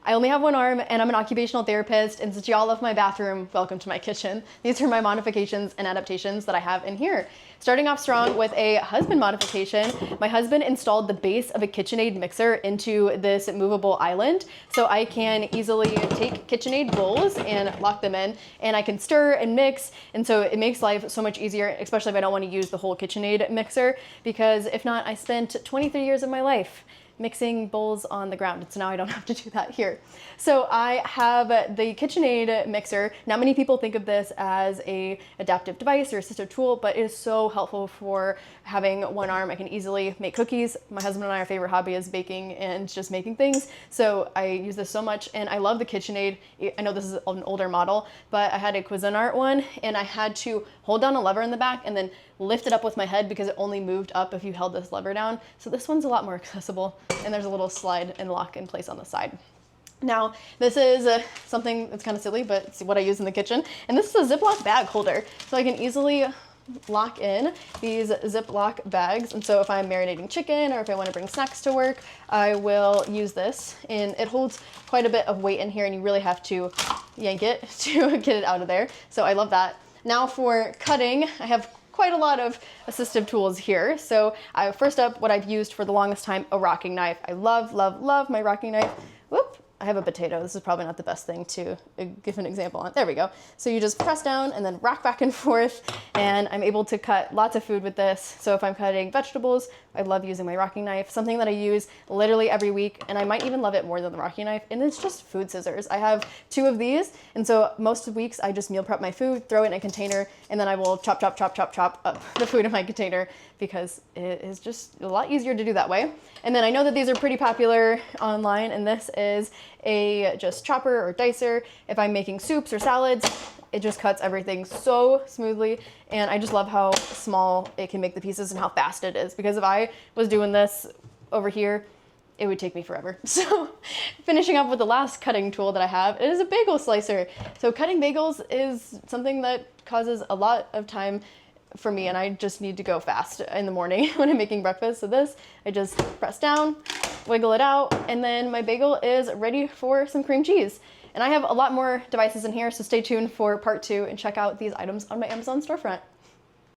I only have one arm and I'm an occupational therapist, and since y'all love my bathroom, welcome to my kitchen. These are my modifications and adaptations that I have in here. Starting off strong with a husband modification. My husband installed the base of a KitchenAid mixer into this movable island, so I can easily take KitchenAid bowls and lock them in, and I can stir and mix, and so it makes life so much easier, especially if I don't want to use the whole KitchenAid mixer, because if not, I spent 23 years of my life mixing bowls on the ground. So now I don't have to do that here. So I have the KitchenAid mixer. Not many people think of this as a adaptive device or assistive tool, but it is so helpful for having one arm. I can easily make cookies. My husband and I, our favorite hobby is baking and just making things. So I use this so much, and I love the KitchenAid. I know this is an older model, but I had a Cuisinart one, and I had to hold down a lever in the back and then lift it up with my head because it only moved up if you held this lever down. So this one's a lot more accessible, and there's a little slide and lock in place on the side. Now, this is something that's kind of silly, but it's what I use in the kitchen. And this is a Ziploc bag holder. So I can easily lock in these Ziploc bags. And so if I'm marinating chicken or if I want to bring snacks to work, I will use this. And it holds quite a bit of weight in here, and you really have to yank it to get it out of there. So I love that. Now for cutting, I have quite a lot of assistive tools here. So first up, what I've used for the longest time, a rocking knife. I love, love, love my rocking knife. Whoop, I have a potato. This is probably not the best thing to give an example on. There we go. So you just press down and then rock back and forth, and I'm able to cut lots of food with this. So if I'm cutting vegetables, I love using my rocking knife, something that I use literally every week, and I might even love it more than the rocking knife, and it's just food scissors. I have 2 of these, and so most of the weeks I just meal prep my food, throw it in a container, and then I will chop, chop, chop, chop, chop up the food in my container because it is just a lot easier to do that way. And then I know that these are pretty popular online, and this is a just chopper or dicer. If I'm making soups or salads, it just cuts everything so smoothly, and I just love how small it can make the pieces and how fast it is, because if I was doing this over here, it would take me forever. So finishing up with the last cutting tool that I have is a bagel slicer. So cutting bagels is something that causes a lot of time for me, and I just need to go fast in the morning when I'm making breakfast. So this, I just press down, wiggle it out, and then my bagel is ready for some cream cheese. And I have a lot more devices in here, so stay tuned for part 2 and check out these items on my Amazon storefront.